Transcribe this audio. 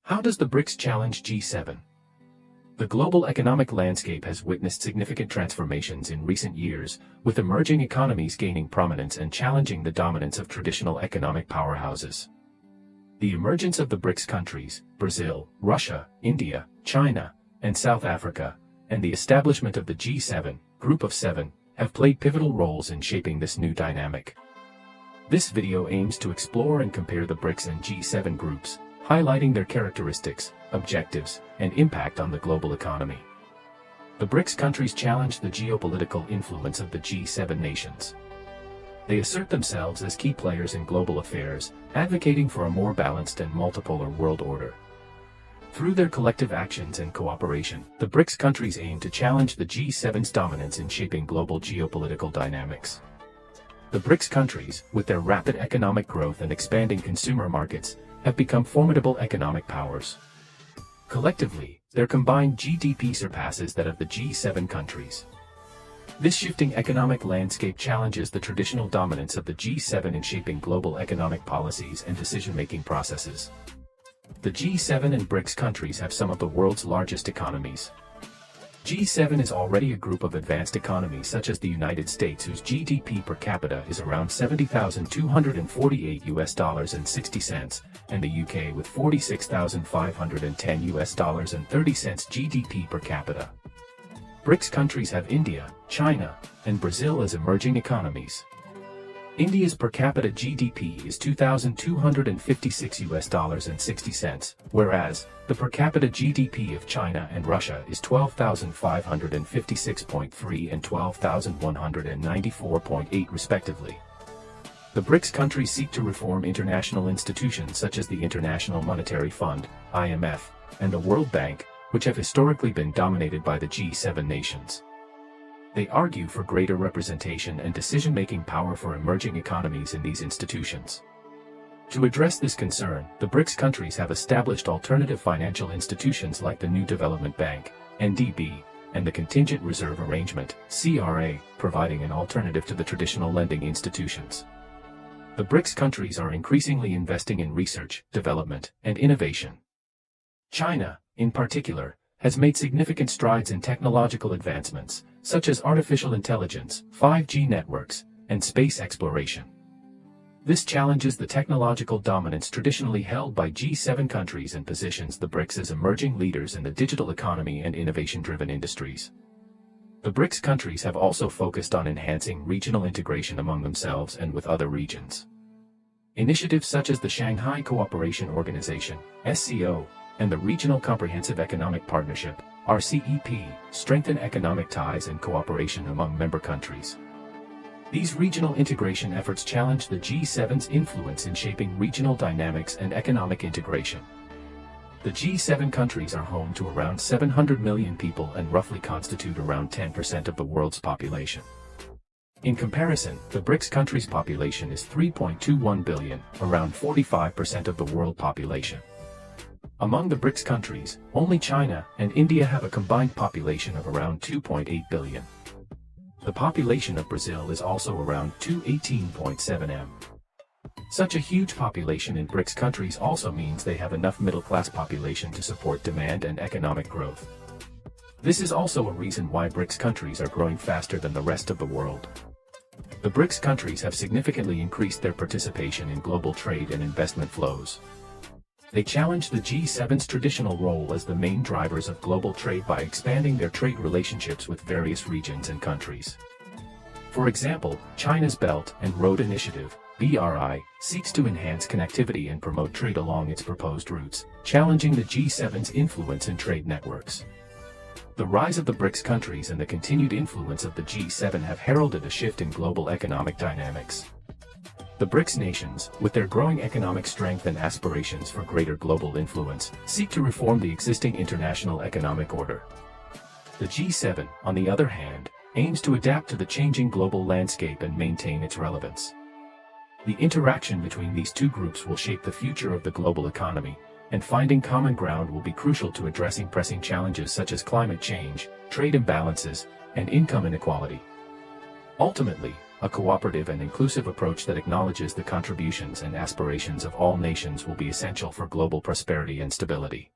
How does the BRICS challenge G7? The global economic landscape has witnessed significant transformations in recent years, with emerging economies gaining prominence and challenging the dominance of traditional economic powerhouses. The emergence of the BRICS countries, Brazil, Russia, India, China, and South Africa, and the establishment of the G7, Group of Seven, have played pivotal roles in shaping this new dynamic. This video aims to explore and compare the BRICS and G7 groups, highlighting their characteristics, objectives, and impact on the global economy. The BRICS countries challenge the geopolitical influence of the G7 nations. They assert themselves as key players in global affairs, advocating for a more balanced and multipolar world order. Through their collective actions and cooperation, the BRICS countries aim to challenge the G7's dominance in shaping global geopolitical dynamics. The BRICS countries, with their rapid economic growth and expanding consumer markets, have become formidable economic powers. Collectively, their combined GDP surpasses that of the G7 countries. This shifting economic landscape challenges the traditional dominance of the G7 in shaping global economic policies and decision-making processes. The G7 and BRICS countries have some of the world's largest economies. G7 is already a group of advanced economies such as the United States, whose GDP per capita is around $70,248.60, and the UK with $46,510.30 GDP per capita. BRICS countries have India, China, and Brazil as emerging economies. India's per capita GDP is $2,256.60, whereas the per capita GDP of China and Russia is $12,556.3 and $12,194.8 respectively. The BRICS countries seek to reform international institutions such as the International Monetary Fund, IMF, and the World Bank, which have historically been dominated by the G7 nations. They argue for greater representation and decision-making power for emerging economies in these institutions. To address this concern, the BRICS countries have established alternative financial institutions like the New Development Bank, NDB, and the Contingent Reserve Arrangement, CRA, providing an alternative to the traditional lending institutions. The BRICS countries are increasingly investing in research, development, and innovation. China, in particular, has made significant strides in technological advancements, such as artificial intelligence, 5G networks, and space exploration. This challenges the technological dominance traditionally held by G7 countries and positions the BRICS as emerging leaders in the digital economy and innovation-driven industries. The BRICS countries have also focused on enhancing regional integration among themselves and with other regions. Initiatives such as the Shanghai Cooperation Organization, SCO, and the Regional Comprehensive Economic Partnership, RCEP, strengthen economic ties and cooperation among member countries. These regional integration efforts challenge the G7's influence in shaping regional dynamics and economic integration. The G7 countries are home to around 700 million people and roughly constitute around 10% of the world's population. In comparison, the BRICS countries' population is 3.21 billion, around 45% of the world population. Among the BRICS countries, only China and India have a combined population of around 2.8 billion. The population of Brazil is also around 218.7 m. Such a huge population in BRICS countries also means they have enough middle-class population to support demand and economic growth. This is also a reason why BRICS countries are growing faster than the rest of the world. The BRICS countries have significantly increased their participation in global trade and investment flows. They challenge the G7's traditional role as the main drivers of global trade by expanding their trade relationships with various regions and countries. For example, China's Belt and Road Initiative, BRI, seeks to enhance connectivity and promote trade along its proposed routes, challenging the G7's influence in trade networks. The rise of the BRICS countries and the continued influence of the G7 have heralded a shift in global economic dynamics. The BRICS nations, with their growing economic strength and aspirations for greater global influence, seek to reform the existing international economic order. The G7, on the other hand, aims to adapt to the changing global landscape and maintain its relevance. The interaction between these two groups will shape the future of the global economy, and finding common ground will be crucial to addressing pressing challenges such as climate change, trade imbalances, and income inequality. Ultimately, A cooperative and inclusive approach that acknowledges the contributions and aspirations of all nations will be essential for global prosperity and stability.